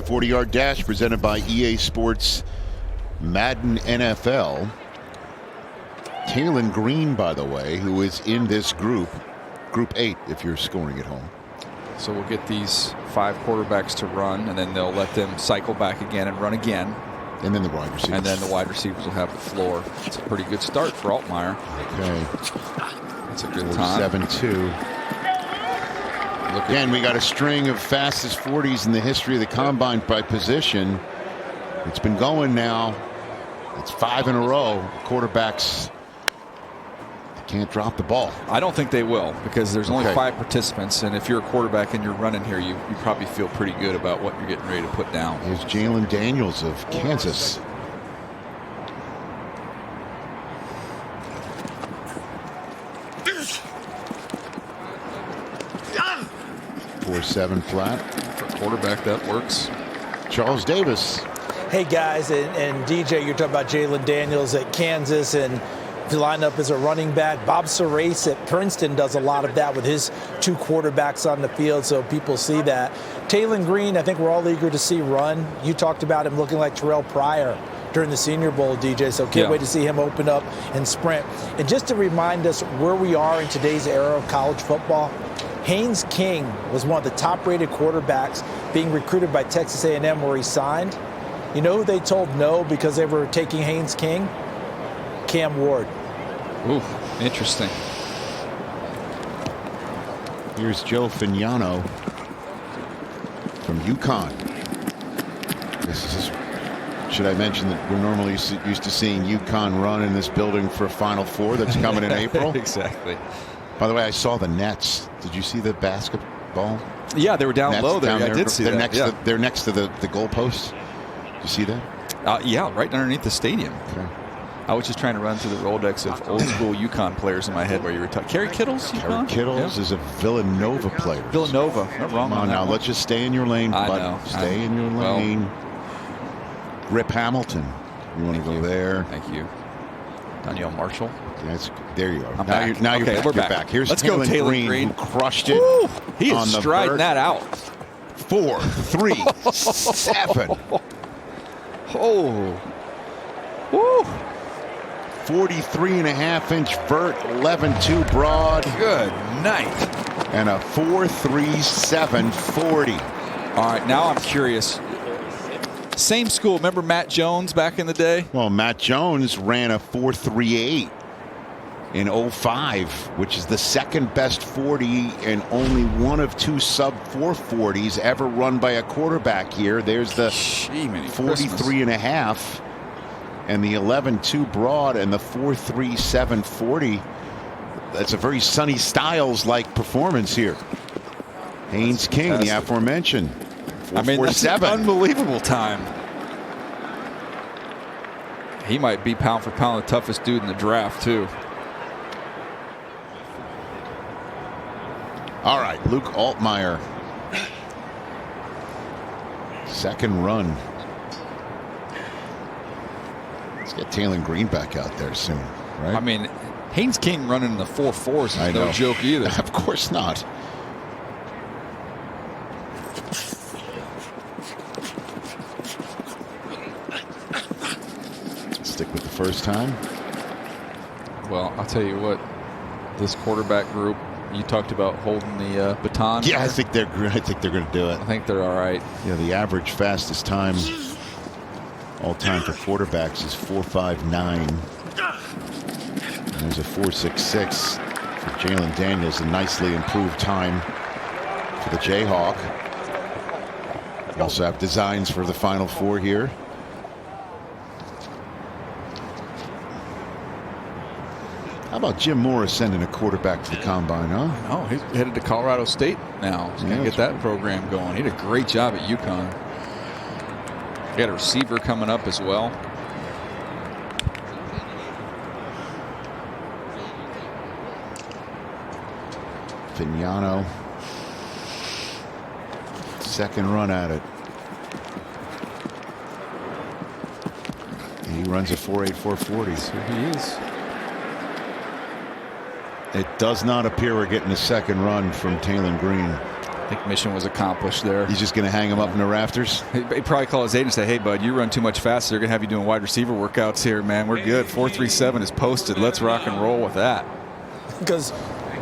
40-yard dash presented by EA Sports Madden NFL. Taylen Green, by the way, who is in this group 8 if you're scoring at home. So we'll get these 5 quarterbacks to run, and then they'll let them cycle back again and run again. And then the wide receivers. And then the wide receivers will have the floor. It's a pretty good start for Altmaier. Okay. That's a good time. 7-2. Again, we got a string of fastest 40s in the history of the combine by position. It's been going now. It's 5 in a row. Quarterbacks can't drop the ball. I don't think they will, because there's only 5 participants, and if you're a quarterback and you're running here, you probably feel pretty good about what you're getting ready to put down. Here's Jalen Daniels of Kansas. 4-7 flat. For a quarterback, that works. Charles Davis. Hey guys, and DJ, you're talking about Jalen Daniels at Kansas, and the lineup is a running back. Bob Sarace at Princeton does a lot of that with his 2 quarterbacks on the field, so people see that. Taylen Green, I think we're all eager to see run. You talked about him looking like Terrell Pryor during the Senior Bowl, DJ, so can't wait to see him open up and sprint. And just to remind us where we are in today's era of college football, Haynes King was one of the top-rated quarterbacks being recruited by Texas A&M where he signed. You know who they told no because they were taking Haynes King? Cam Ward. Ooh, interesting. Here's Joe Fagnano from UConn. Should I mention that we're normally used to seeing UConn run in this building for a Final Four that's coming in April? Exactly. By the way, I saw the Nets. Did you see the basketball? Yeah, they were down low there. I did see they're that. They're next to the goalposts. Did you see that? Yeah, right underneath the stadium. Okay. I was just trying to run through the Rolodex of old school UConn players in my head where you were talking. Kerry Kittles? Kerry Kittles is a Villanova player. Villanova. Not wrong. Come on now, let's just stay in your lane, bud. I know. Stay in your lane. Rip Hamilton. You want to go there? Thank you. Danielle Marshall. There you are. Now you're back. Here's Taylen Green, who crushed it. Woo, he is striding that out. 4, 3, 7. Oh. Woo. 43.5-inch vert, 11.2 broad. Good night. And a 4.37 40. All right, now I'm curious. Same school. Remember Matt Jones back in the day? Well, Matt Jones ran a 4.38 in 05, which is the second best 40 and only one of 2 sub-440s ever run by a quarterback here. There's the 43.5 and the 11.2 broad and the 4.37 40. That's a very Sonny Styles-like performance here. Haynes King, the aforementioned. I mean, that's an unbelievable time. He might be pound for pound the toughest dude in the draft, too. All right, Luke Altmaier. Second run. Let's get Taylen Green back out there soon, right? I mean, Haynes King running in the 4.4s is no joke either. Of course not. Stick with the first time. Well, I'll tell you what, this quarterback group, you talked about holding the baton. Yeah, I think they're going to do it. I think they're all right. Yeah, the average fastest time all time for quarterbacks is 4.59. And there's a 4.66 for Jalen Daniels, a nicely improved time for the Jayhawk. We also have designs for the Final Four here. How about Jim Morris sending a quarterback to the combine, huh? Oh, he's headed to Colorado State now. He's going to get that program going. He did a great job at UConn. He got a receiver coming up as well. Fagnano. Second run at it. He runs a 4.8 4.40. So he is. It does not appear we're getting a second run from Taylen Green. I think mission was accomplished there. He's just going to hang him up in the rafters. He'd probably call his agent and say, hey, bud, you run too much faster. They're going to have you doing wide receiver workouts here, man. We're good. 4.37 is posted. Let's rock and roll with that. Because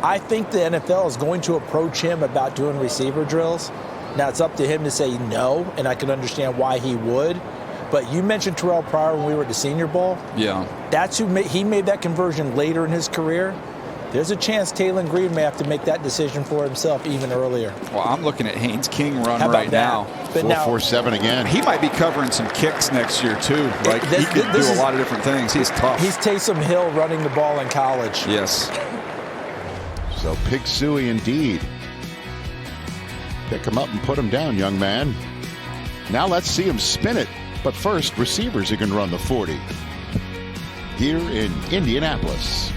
I think the NFL is going to approach him about doing receiver drills. Now, it's up to him to say no, and I can understand why he would. But you mentioned Terrell Pryor when we were at the Senior Bowl. Yeah. That's who he made that conversion later in his career. There's a chance Taylen Green may have to make that decision for himself even earlier. Well, I'm looking at Haynes King run right now. 4.47 again. He might be covering some kicks next year, too. Like, he could do a lot of different things. He's tough. He's Taysom Hill running the ball in college. Yes. So Pig Suey indeed. Pick him up and put him down, young man. Now let's see him spin it. But first, receivers who can run the 40 here in Indianapolis.